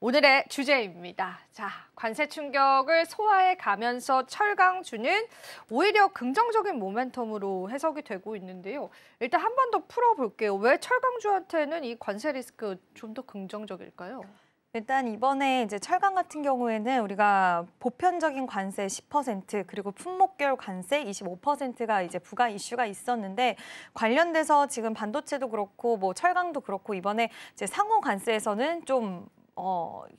오늘의 주제입니다. 자, 관세 충격을 소화해 가면서 철강주는 오히려 긍정적인 모멘텀으로 해석이 되고 있는데요. 일단 한 번 더 풀어볼게요. 왜 철강주한테는 이 관세 리스크 좀 더 긍정적일까요? 일단 이번에 이제 철강 같은 경우에는 우리가 보편적인 관세 10% 그리고 품목별 관세 25%가 이제 부과 이슈가 있었는데 관련돼서 지금 반도체도 그렇고 뭐 철강도 그렇고 이번에 이제 상호 관세에서는 좀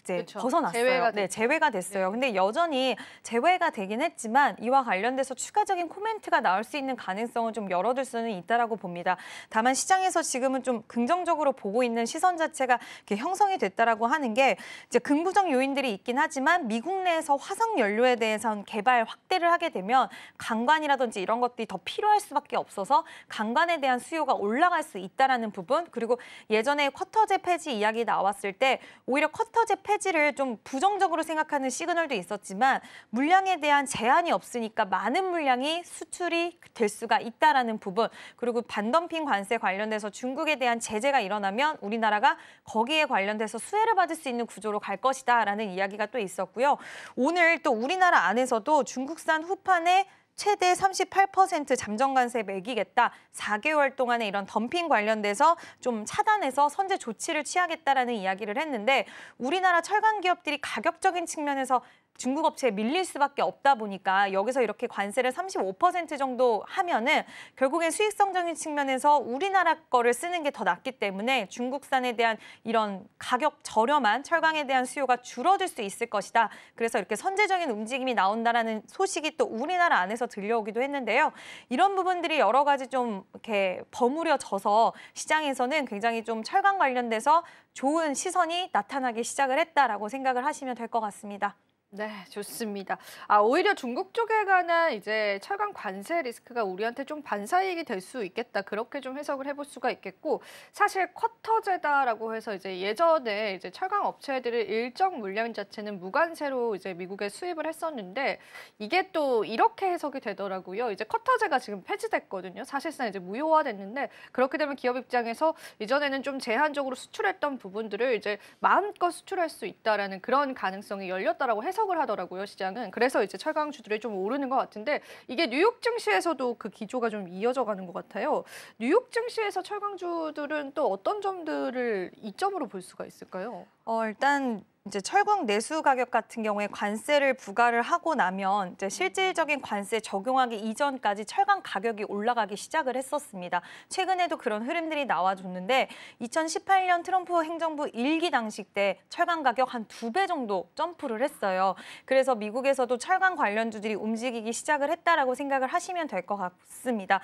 이제 그렇죠. 벗어났어요. 제외가 됐어요. 근데 여전히 제외가 되긴 했지만 이와 관련돼서 추가적인 코멘트가 나올 수 있는 가능성은 좀 열어둘 수는 있다라고 봅니다. 다만 시장에서 지금은 좀 긍정적으로 보고 있는 시선 자체가 이렇게 형성이 됐다라고 하는 게 이제 긍부정 요인들이 있긴 하지만 미국 내에서 화석 연료에 대해서는 개발 확대를 하게 되면 강관이라든지 이런 것들이 더 필요할 수밖에 없어서 강관에 대한 수요가 올라갈 수 있다라는 부분 그리고 예전에 쿼터제 폐지 이야기 나왔을 때 오히려 쿼터제 폐지를 좀 부정적으로 생각하는 시그널도 있었지만 물량에 대한 제한이 없으니까 많은 물량이 수출이 될 수가 있다라는 부분 그리고 반덤핑 관세 관련돼서 중국에 대한 제재가 일어나면 우리나라가 거기에 관련돼서 수혜를 받을 수 있는 구조로 갈 것이다라는 이야기가 또 있었고요. 오늘 또 우리나라 안에서도 중국산 후판에 최대 38% 잠정관세 매기겠다. 4개월 동안의 이런 덤핑 관련돼서 좀 차단해서 선제 조치를 취하겠다라는 이야기를 했는데 우리나라 철강 기업들이 가격적인 측면에서 중국 업체에 밀릴 수밖에 없다 보니까 여기서 이렇게 관세를 35% 정도 하면은 결국엔 수익성적인 측면에서 우리나라 거를 쓰는 게 더 낫기 때문에 중국산에 대한 이런 가격 저렴한 철강에 대한 수요가 줄어들 수 있을 것이다. 그래서 이렇게 선제적인 움직임이 나온다라는 소식이 또 우리나라 안에서 들려오기도 했는데요. 이런 부분들이 여러 가지 좀 이렇게 버무려져서 시장에서는 굉장히 좀 철강 관련돼서 좋은 시선이 나타나기 시작을 했다라고 생각을 하시면 될 것 같습니다. 네, 좋습니다. 오히려 중국 쪽에 관한 이제 철강 관세 리스크가 우리한테 좀 반사이익이 될 수 있겠다. 그렇게 좀 해석을 해볼 수가 있겠고, 사실 쿼터제다라고 해서 이제 예전에 이제 철강 업체들의 일정 물량 자체는 무관세로 이제 미국에 수입을 했었는데 이게 또 이렇게 해석이 되더라고요. 이제 쿼터제가 지금 폐지됐거든요. 사실상 이제 무효화됐는데 그렇게 되면 기업 입장에서 이전에는 좀 제한적으로 수출했던 부분들을 이제 마음껏 수출할 수 있다라는 그런 가능성이 열렸다라고 해석을 하더라고요, 시장은. 그래서 이제 철강주들이 좀 오르는 것 같은데 이게 뉴욕 증시에서도 그 기조가 좀 이어져 가는 것 같아요. 뉴욕 증시에서 철강주들은 또 어떤 점들을 이점으로 볼 수가 있을까요? 일단 이제 철강 내수 가격 같은 경우에 관세를 부과를 하고 나면 이제 실질적인 관세 적용하기 이전까지 철강 가격이 올라가기 시작을 했었습니다. 최근에도 그런 흐름들이 나와줬는데 2018년 트럼프 행정부 1기 당시 때 철강 가격 한 2배 정도 점프를 했어요. 그래서 미국에서도 철강 관련주들이 움직이기 시작을 했다라고 생각을 하시면 될 것 같습니다.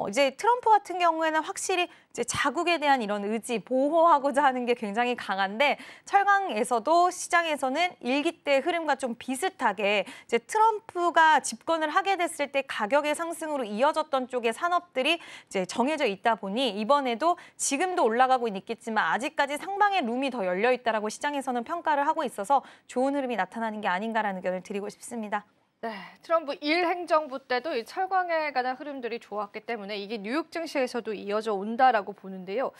이제 트럼프 같은 경우에는 확실히 이제 자국에 대한 이런 의지, 보호하고자 하는 게 굉장히 강한데 철강에서도 시장에서는 일기 때 흐름과 좀 비슷하게 이제 트럼프가 집권을 하게 됐을 때 가격의 상승으로 이어졌던 쪽의 산업들이 이제 정해져 있다 보니 이번에도 지금도 올라가고 있겠지만 아직까지 상방의 룸이 더 열려 있다라고 시장에서는 평가를 하고 있어서 좋은 흐름이 나타나는 게 아닌가라는 의견을 드리고 싶습니다. 네, 트럼프 1행정부 때도 이 철강에 관한 흐름들이 좋았기 때문에 이게 뉴욕 증시에서도 이어져 온다라고 보는데요.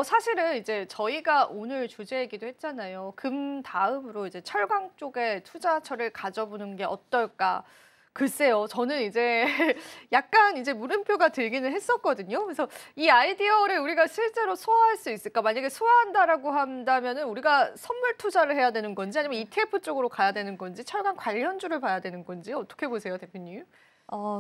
사실은 이제 저희가 오늘 주제이기도 했잖아요. 금 다음으로 이제 철강 쪽에 투자처를 가져보는 게 어떨까? 글쎄요, 저는 이제 약간 이제 물음표가 들기는 했었거든요. 그래서 이 아이디어를 우리가 실제로 소화할 수 있을까? 만약에 소화한다라고 한다면은 우리가 선물 투자를 해야 되는 건지 아니면 ETF 쪽으로 가야 되는 건지 철강 관련주를 봐야 되는 건지 어떻게 보세요, 대표님?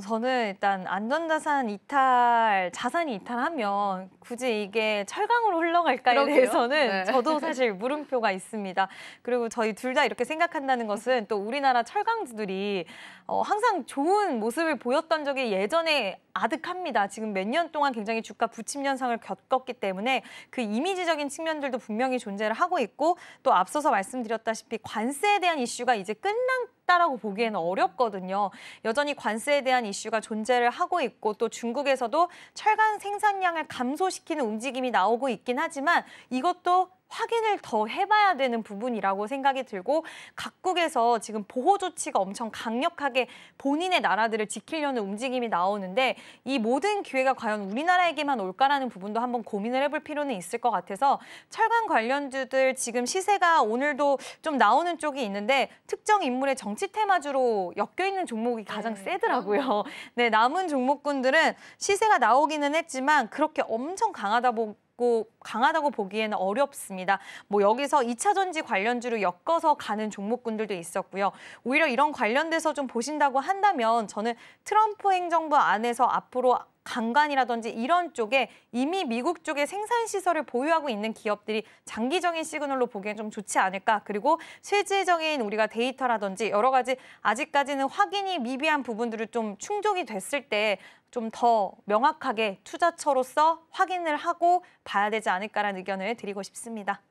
저는 일단 안전자산 이탈, 자산이 이탈하면 굳이 이게 철강으로 흘러갈까에 그러게요. 대해서는 네. 저도 사실 물음표가 있습니다. 그리고 저희 둘 다 이렇게 생각한다는 것은 또 우리나라 철강주들이 항상 좋은 모습을 보였던 적이 예전에 아득합니다. 지금 몇 년 동안 굉장히 주가 부침 현상을 겪었기 때문에 그 이미지적인 측면들도 분명히 존재를 하고 있고 또 앞서서 말씀드렸다시피 관세에 대한 이슈가 이제 끝났다라고 보기에는 어렵거든요. 여전히 관세에 대한 이슈가 존재를 하고 있고 또 중국에서도 철강 생산량을 감소시키는 움직임이 나오고 있긴 하지만 이것도 확인을 더 해봐야 되는 부분이라고 생각이 들고 각국에서 지금 보호 조치가 엄청 강력하게 본인의 나라들을 지키려는 움직임이 나오는데 이 모든 기회가 과연 우리나라에게만 올까라는 부분도 한번 고민을 해볼 필요는 있을 것 같아서 철강 관련주들 지금 시세가 오늘도 좀 나오는 쪽이 있는데 특정 인물의 정치 테마주로 엮여있는 종목이 가장 세더라고요. 네, 남은 종목군들은 시세가 나오기는 했지만 그렇게 엄청 강하다고 보기에는 어렵습니다. 뭐 여기서 2차 전지 관련주로 엮어서 가는 종목군들도 있었고요. 오히려 이런 관련돼서 좀 보신다고 한다면 저는 트럼프 행정부 안에서 앞으로 강간이라든지 이런 쪽에 이미 미국 쪽에 생산시설을 보유하고 있는 기업들이 장기적인 시그널로 보기엔 좀 좋지 않을까. 그리고 실질적인 우리가 데이터라든지 여러 가지 아직까지는 확인이 미비한 부분들을 좀 충족이 됐을 때 좀 더 명확하게 투자처로서 확인을 하고 봐야 되지 않을까라는 의견을 드리고 싶습니다.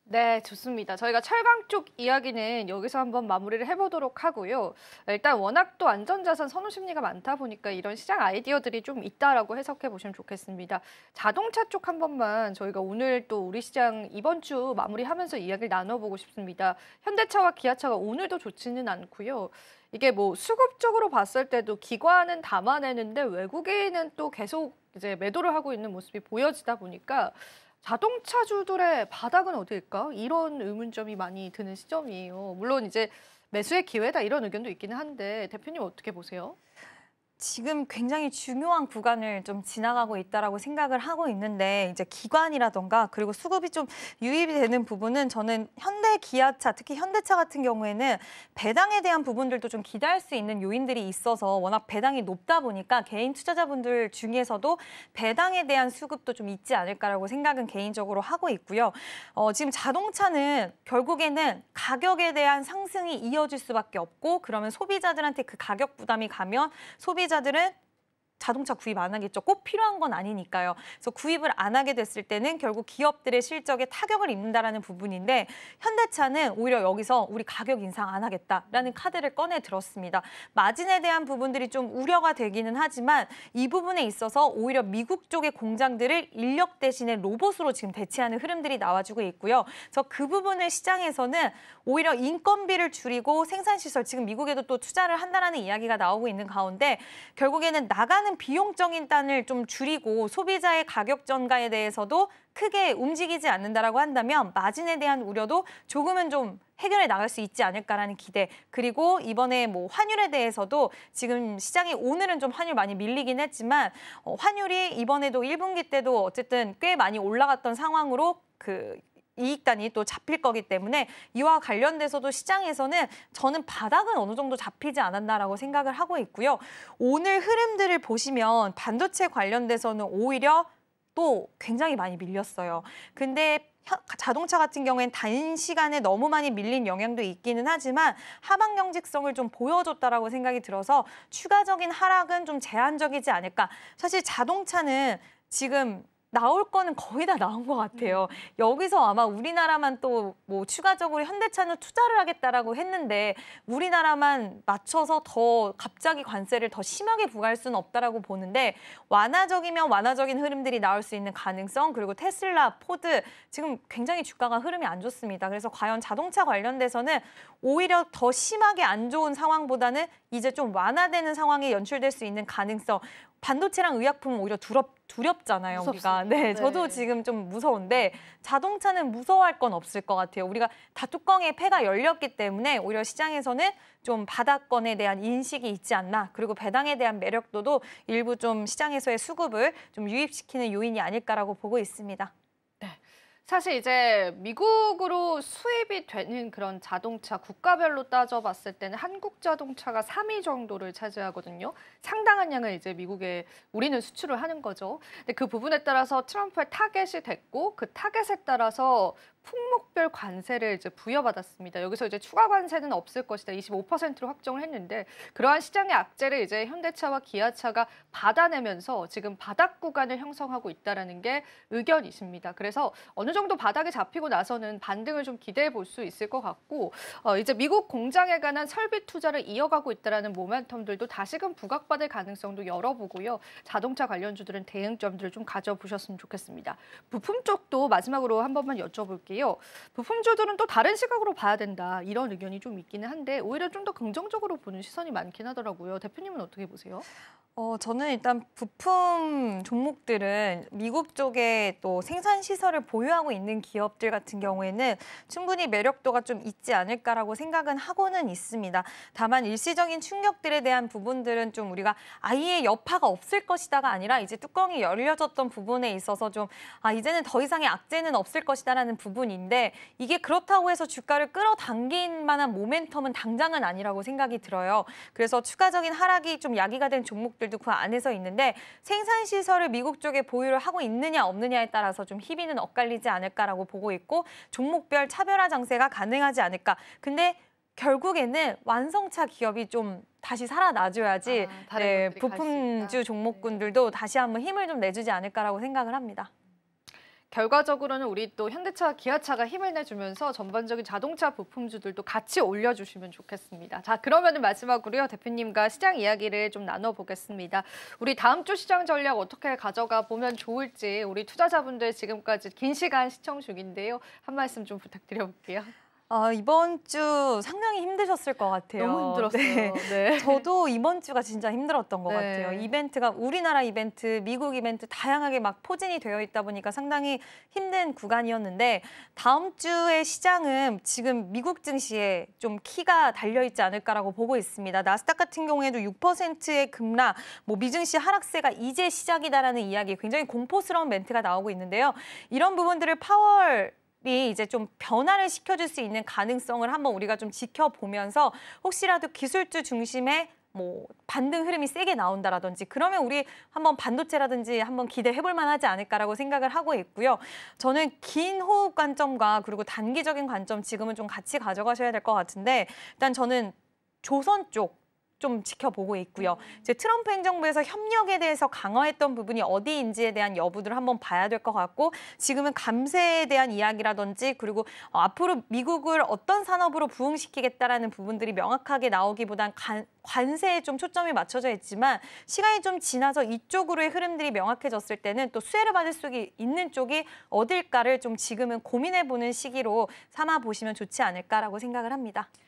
네, 좋습니다. 저희가 철강 쪽 이야기는 여기서 한번 마무리를 해보도록 하고요. 일단 워낙 또 안전자산 선호 심리가 많다 보니까 이런 시장 아이디어들이 좀 있다라고 해석해 보시면 좋겠습니다. 자동차 쪽 한 번만 저희가 오늘 또 우리 시장 이번 주 마무리하면서 이야기를 나눠보고 싶습니다. 현대차와 기아차가 오늘도 좋지는 않고요. 이게 뭐 수급적으로 봤을 때도 기관은 담아내는데 외국인은 또 계속 이제 매도를 하고 있는 모습이 보여지다 보니까 자동차주들의 바닥은 어디일까? 이런 의문점이 많이 드는 시점이에요. 물론 이제 매수의 기회다 이런 의견도 있기는 한데 대표님 어떻게 보세요? 지금 굉장히 중요한 구간을 좀 지나가고 있다라고 생각을 하고 있는데 이제 기관이라던가 그리고 수급이 좀 유입이 되는 부분은 저는 현대 기아차 특히 현대차 같은 경우에는 배당에 대한 부분들도 좀 기대할 수 있는 요인들이 있어서 워낙 배당이 높다 보니까 개인 투자자분들 중에서도 배당에 대한 수급도 좀 있지 않을까라고 생각은 개인적으로 하고 있고요. 지금 자동차는 결국에는 가격에 대한 상승이 이어질 수밖에 없고 그러면 소비자들한테 그 가격 부담이 가면 소비자들은 자동차 구입 안 하겠죠. 꼭 필요한 건 아니니까요. 그래서 구입을 안 하게 됐을 때는 결국 기업들의 실적에 타격을 입는다라는 부분인데 현대차는 오히려 여기서 우리 가격 인상 안 하겠다라는 카드를 꺼내 들었습니다. 마진에 대한 부분들이 좀 우려가 되기는 하지만 이 부분에 있어서 오히려 미국 쪽의 공장들을 인력 대신에 로봇으로 지금 대체하는 흐름들이 나와주고 있고요. 그래서 그 부분을 시장에서는 오히려 인건비를 줄이고 생산시설, 지금 미국에도 또 투자를 한다라는 이야기가 나오고 있는 가운데 결국에는 나가는 비용적인 단을 좀 줄이고 소비자의 가격 전가에 대해서도 크게 움직이지 않는다라고 한다면 마진에 대한 우려도 조금은 좀 해결해 나갈 수 있지 않을까라는 기대. 그리고 이번에 뭐 환율에 대해서도 지금 시장이 오늘은 좀 환율 많이 밀리긴 했지만 환율이 이번에도 1분기 때도 어쨌든 꽤 많이 올라갔던 상황으로 그 이익단이 또 잡힐 거기 때문에 이와 관련돼서도 시장에서는 저는 바닥은 어느 정도 잡히지 않았나라고 생각을 하고 있고요. 오늘 흐름들을 보시면 반도체 관련돼서는 오히려 또 굉장히 많이 밀렸어요. 근데 자동차 같은 경우엔 단시간에 너무 많이 밀린 영향도 있기는 하지만 하방 경직성을 좀 보여줬다라고 생각이 들어서 추가적인 하락은 좀 제한적이지 않을까. 사실 자동차는 지금 나올 거는 거의 다 나온 것 같아요. 여기서 아마 우리나라만 또 뭐 추가적으로 현대차는 투자를 하겠다라고 했는데 우리나라만 맞춰서 더 갑자기 관세를 더 심하게 부과할 수는 없다라고 보는데 완화적이면 완화적인 흐름들이 나올 수 있는 가능성 그리고 테슬라, 포드 지금 굉장히 주가가 흐름이 안 좋습니다. 그래서 과연 자동차 관련돼서는 오히려 더 심하게 안 좋은 상황보다는 이제 좀 완화되는 상황이 연출될 수 있는 가능성 반도체랑 의약품은 오히려 두렵잖아요, 우리가. 네, 저도 지금 좀 무서운데 자동차는 무서워할 건 없을 것 같아요. 우리가 다 뚜껑에 폐가 열렸기 때문에 오히려 시장에서는 좀 바닥권에 대한 인식이 있지 않나. 그리고 배당에 대한 매력도도 일부 좀 시장에서의 수급을 좀 유입시키는 요인이 아닐까라고 보고 있습니다. 사실 이제 미국으로 수입이 되는 그런 자동차 국가별로 따져봤을 때는 한국 자동차가 3위 정도를 차지하거든요. 상당한 양을 이제 미국에 우리는 수출을 하는 거죠. 근데 그 부분에 따라서 트럼프의 타겟이 됐고 그 타겟에 따라서 품목별 관세를 이제 부여받았습니다. 여기서 이제 추가 관세는 없을 것이다. 25%로 확정을 했는데 그러한 시장의 악재를 이제 현대차와 기아차가 받아내면서 지금 바닥 구간을 형성하고 있다라는 게 의견이십니다. 그래서 어느 정도 바닥에 잡히고 나서는 반등을 좀 기대해 볼 수 있을 것 같고 이제 미국 공장에 관한 설비 투자를 이어가고 있다라는 모멘텀들도 다시금 부각받을 가능성도 열어보고요. 자동차 관련주들은 대응점들을 좀 가져보셨으면 좋겠습니다. 부품 쪽도 마지막으로 한 번만 여쭤볼게요. 부품주들은 또 다른 시각으로 봐야 된다. 이런 의견이 좀 있기는 한데 오히려 좀 더 긍정적으로 보는 시선이 많긴 하더라고요. 대표님은 어떻게 보세요? 저는 일단 부품 종목들은 미국 쪽에 또 생산 시설을 보유하고 있는 기업들 같은 경우에는 충분히 매력도가 좀 있지 않을까라고 생각은 하고는 있습니다. 다만 일시적인 충격들에 대한 부분들은 좀 우리가 아예 여파가 없을 것이다가 아니라 이제 뚜껑이 열려졌던 부분에 있어서 좀 이제는 더 이상의 악재는 없을 것이다라는 부분인데 이게 그렇다고 해서 주가를 끌어당길 만한 모멘텀은 당장은 아니라고 생각이 들어요. 그래서 추가적인 하락이 좀 야기가 된 종목들 그 안에서 있는데 생산 시설을 미국 쪽에 보유를 하고 있느냐 없느냐에 따라서 좀 희비는 엇갈리지 않을까라고 보고 있고 종목별 차별화 장세가 가능하지 않을까. 근데 결국에는 완성차 기업이 좀 다시 살아나줘야지 부품주 종목군들도 다시 한번 힘을 좀 내주지 않을까라고 생각을 합니다. 결과적으로는 우리 또 현대차, 기아차가 힘을 내주면서 전반적인 자동차 부품주들도 같이 올려주시면 좋겠습니다. 자, 그러면은 마지막으로요. 대표님과 시장 이야기를 좀 나눠보겠습니다. 우리 다음 주 시장 전략 어떻게 가져가 보면 좋을지 우리 투자자분들 지금까지 긴 시간 시청 중인데요. 한 말씀 좀 부탁드려볼게요. 이번 주 상당히 힘드셨을 것 같아요. 너무 힘들었어요. 네. 네. 저도 이번 주가 진짜 힘들었던 것 네. 같아요. 이벤트가 우리나라 이벤트, 미국 이벤트 다양하게 막 포진이 되어 있다 보니까 상당히 힘든 구간이었는데 다음 주의 시장은 지금 미국 증시에 좀 키가 달려있지 않을까라고 보고 있습니다. 나스닥 같은 경우에도 6%의 급락, 미증시 하락세가 이제 시작이다라는 이야기, 굉장히 공포스러운 멘트가 나오고 있는데요. 이런 부분들을 파월이 이제 좀 변화를 시켜줄 수 있는 가능성을 한번 우리가 좀 지켜보면서 혹시라도 기술주 중심의 반등 흐름이 세게 나온다라든지 그러면 우리 한번 반도체라든지 한번 기대해볼 만하지 않을까라고 생각을 하고 있고요. 저는 긴 호흡 관점과 그리고 단기적인 관점 지금은 좀 같이 가져가셔야 될 것 같은데 일단 저는 조선 쪽 좀 지켜보고 있고요. 이제 트럼프 행정부에서 협력에 대해서 강화했던 부분이 어디인지에 대한 여부들을 한번 봐야 될 것 같고 지금은 감세에 대한 이야기라든지 그리고 앞으로 미국을 어떤 산업으로 부흥시키겠다라는 부분들이 명확하게 나오기보단 관세에 좀 초점이 맞춰져 있지만 시간이 좀 지나서 이쪽으로의 흐름들이 명확해졌을 때는 또 수혜를 받을 수 있는 쪽이 어딜까를 좀 지금은 고민해보는 시기로 삼아 보시면 좋지 않을까라고 생각을 합니다.